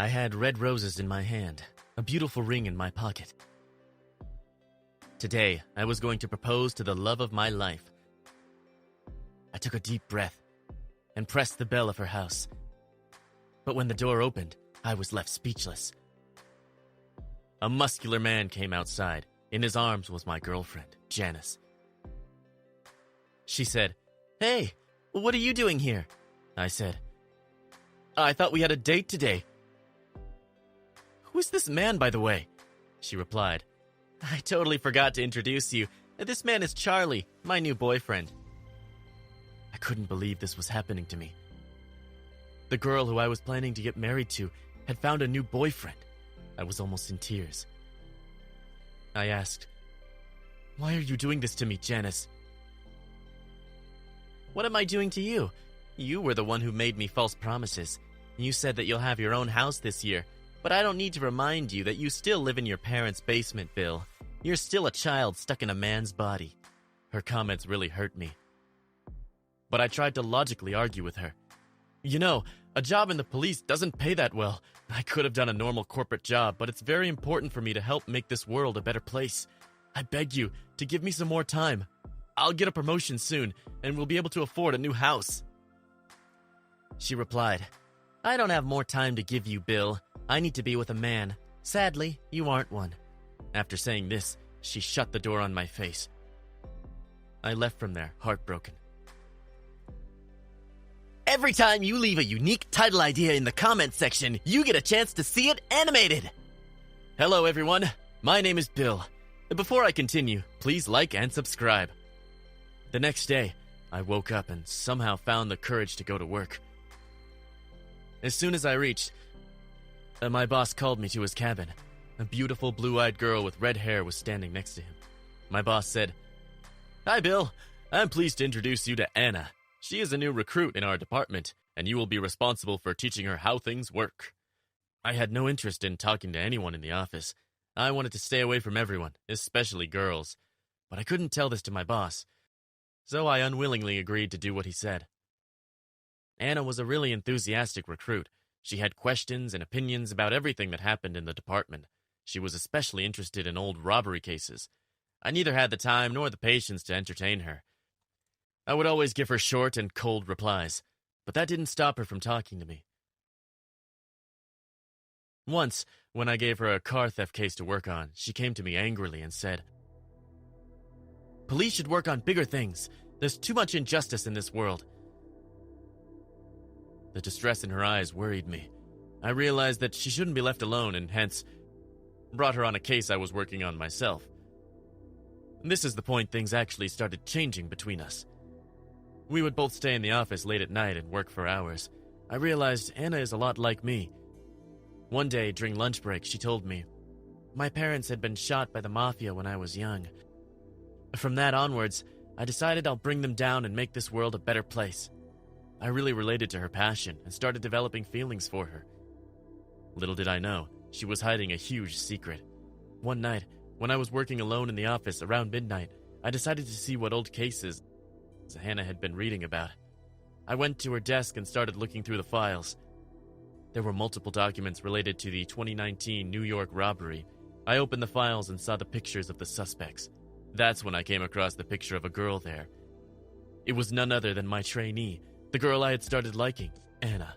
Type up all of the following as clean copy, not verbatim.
I had red roses in my hand, a beautiful ring in my pocket. Today, I was going to propose to the love of my life. I took a deep breath and pressed the bell of her house. But when the door opened, I was left speechless. A muscular man came outside. In his arms was my girlfriend, Janice. She said, "Hey, what are you doing here?" I said, "I thought we had a date today." "Who is this man, by the way?" She replied, "I totally forgot to introduce you. This man is Charlie, my new boyfriend." I couldn't believe this was happening to me. The girl who I was planning to get married to had found a new boyfriend. I was almost in tears. I asked, "Why are you doing this to me, Janice?" "What am I doing to you? You were the one who made me false promises. You said that you'll have your own house this year, but I don't need to remind you that you still live in your parents' basement, Bill. You're still a child stuck in a man's body." Her comments really hurt me. But I tried to logically argue with her. "You know, a job in the police doesn't pay that well. I could have done a normal corporate job, but it's very important for me to help make this world a better place. I beg you to give me some more time. I'll get a promotion soon, and we'll be able to afford a new house." She replied, "I don't have more time to give you, Bill. I need to be with a man. Sadly, you aren't one." After saying this, she shut the door on my face. I left from there, heartbroken. Every time you leave a unique title idea in the comments section, you get a chance to see it animated. Hello, everyone. My name is Bill. Before I continue, please like and subscribe. The next day, I woke up and somehow found the courage to go to work. As soon as I reached, my boss called me to his cabin. A beautiful blue-eyed girl with red hair was standing next to him. My boss said, "Hi, Bill. I'm pleased to introduce you to Anna. She is a new recruit in our department, and you will be responsible for teaching her how things work." I had no interest in talking to anyone in the office. I wanted to stay away from everyone, especially girls. But I couldn't tell this to my boss, so I unwillingly agreed to do what he said. Anna was a really enthusiastic recruit. She had questions and opinions about everything that happened in the department. She was especially interested in old robbery cases. I neither had the time nor the patience to entertain her. I would always give her short and cold replies, but that didn't stop her from talking to me. Once, when I gave her a car theft case to work on, she came to me angrily and said, "Police should work on bigger things. There's too much injustice in this world." The distress in her eyes worried me. I realized that she shouldn't be left alone and hence brought her on a case I was working on myself. This is the point things actually started changing between us. We would both stay in the office late at night and work for hours. I realized Anna is a lot like me. One day, during lunch break, she told me, "My parents had been shot by the mafia when I was young. From that onwards, I decided I'll bring them down and make this world a better place." I really related to her passion and started developing feelings for her. Little did I know, she was hiding a huge secret. One night, when I was working alone in the office around midnight, I decided to see what old cases Hannah had been reading about. I went to her desk and started looking through the files. There were multiple documents related to the 2019 New York robbery. I opened the files and saw the pictures of the suspects. That's when I came across the picture of a girl there. It was none other than my trainee, the girl I had started liking, Anna.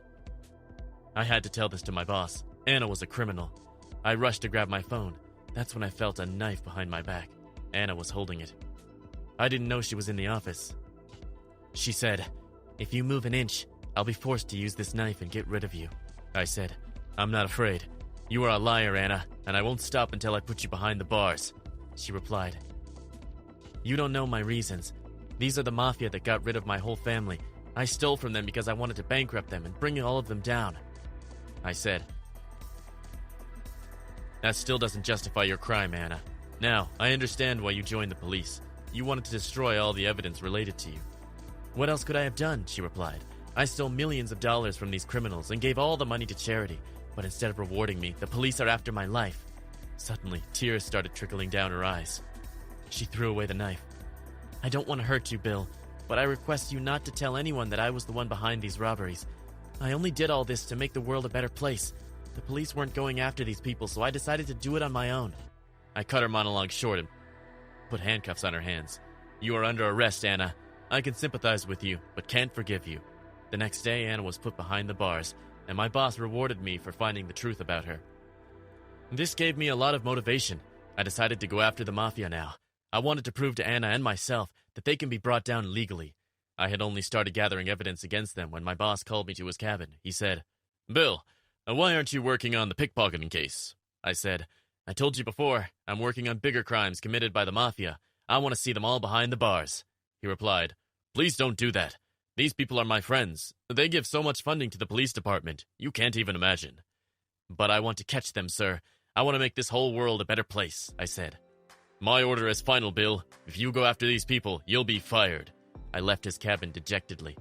I had to tell this to my boss. Anna was a criminal. I rushed to grab my phone. That's when I felt a knife behind my back. Anna was holding it. I didn't know she was in the office. She said, "If you move an inch, I'll be forced to use this knife and get rid of you." I said, "I'm not afraid. You are a liar, Anna, and I won't stop until I put you behind the bars." She replied, "You don't know my reasons. These are the mafia that got rid of my whole family. I stole from them because I wanted to bankrupt them and bring all of them down." I said, "That still doesn't justify your crime, Anna. Now, I understand why you joined the police. You wanted to destroy all the evidence related to you." "What else could I have done?" she replied. "I stole millions of dollars from these criminals and gave all the money to charity. But instead of rewarding me, the police are after my life." Suddenly, tears started trickling down her eyes. She threw away the knife. "I don't want to hurt you, Bill, but I request you not to tell anyone that I was the one behind these robberies. I only did all this to make the world a better place. The police weren't going after these people, so I decided to do it on my own. I cut her monologue short and put handcuffs on her hands. You are under arrest, Anna. I can sympathize with you, but can't forgive you. The next day, Anna was put behind the bars, and my boss rewarded me for finding the truth about her. This gave me a lot of motivation. I decided to go after the mafia now. I wanted to prove to Anna and myself that they can be brought down legally. I had only started gathering evidence against them when my boss called me to his cabin. He said, "Bill, why aren't you working on the pickpocketing case?" I said, "I told you before, I'm working on bigger crimes committed by the mafia. I want to see them all behind the bars." He replied, "Please don't do that. These people are my friends. They give so much funding to the police department, you can't even imagine." "But I want to catch them, sir. I want to make this whole world a better place," I said. "My order is final, Bill. If you go after these people, you'll be fired." I left his cabin dejectedly.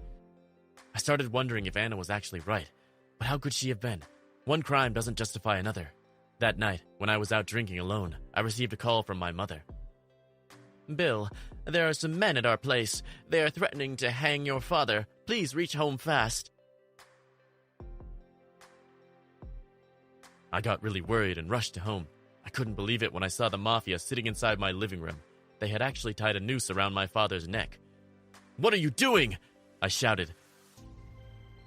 I started wondering if Anna was actually right. But how could she have been? One crime doesn't justify another. That night, when I was out drinking alone, I received a call from my mother. "Bill, there are some men at our place. They are threatening to hang your father. Please reach home fast." I got really worried and rushed home. I couldn't believe it when I saw the mafia sitting inside my living room. They had actually tied a noose around my father's neck. "What are you doing?" I shouted.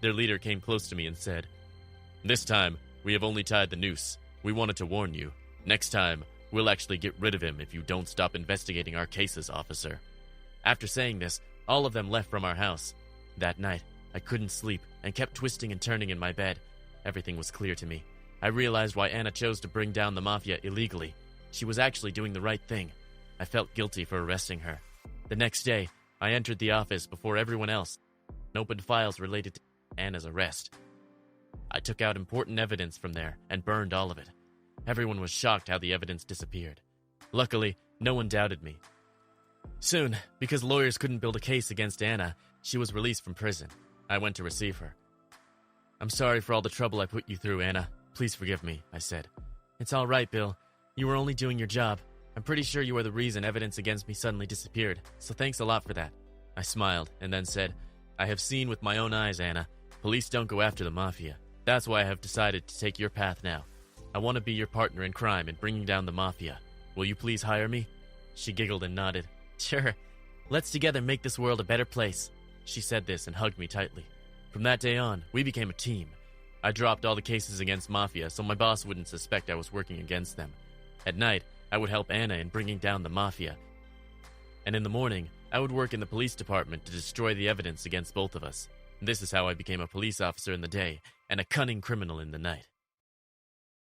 Their leader came close to me and said, "This time, we have only tied the noose. We wanted to warn you. Next time, we'll actually get rid of him if you don't stop investigating our cases, officer." After saying this, all of them left from our house. That night, I couldn't sleep and kept twisting and turning in my bed. Everything was clear to me. I realized why Anna chose to bring down the mafia illegally. She was actually doing the right thing. I felt guilty for arresting her. The next day, I entered the office before everyone else and opened files related to Anna's arrest. I took out important evidence from there and burned all of it. Everyone was shocked how the evidence disappeared. Luckily, no one doubted me. Soon, because lawyers couldn't build a case against Anna, she was released from prison. I went to receive her. "I'm sorry for all the trouble I put you through, Anna. Please forgive me," I said. "It's all right, Bill. You were only doing your job. I'm pretty sure you are the reason evidence against me suddenly disappeared, so thanks a lot for that." I smiled and then said, "I have seen with my own eyes, Anna. Police don't go after the mafia. That's why I have decided to take your path now. I want to be your partner in crime in bringing down the mafia. Will you please hire me?" She giggled and nodded. "Sure. Let's together make this world a better place." She said this and hugged me tightly. From that day on, we became a team. I dropped all the cases against mafia so my boss wouldn't suspect I was working against them. At night, I would help Anna in bringing down the mafia. And in the morning, I would work in the police department to destroy the evidence against both of us. This is how I became a police officer in the day and a cunning criminal in the night.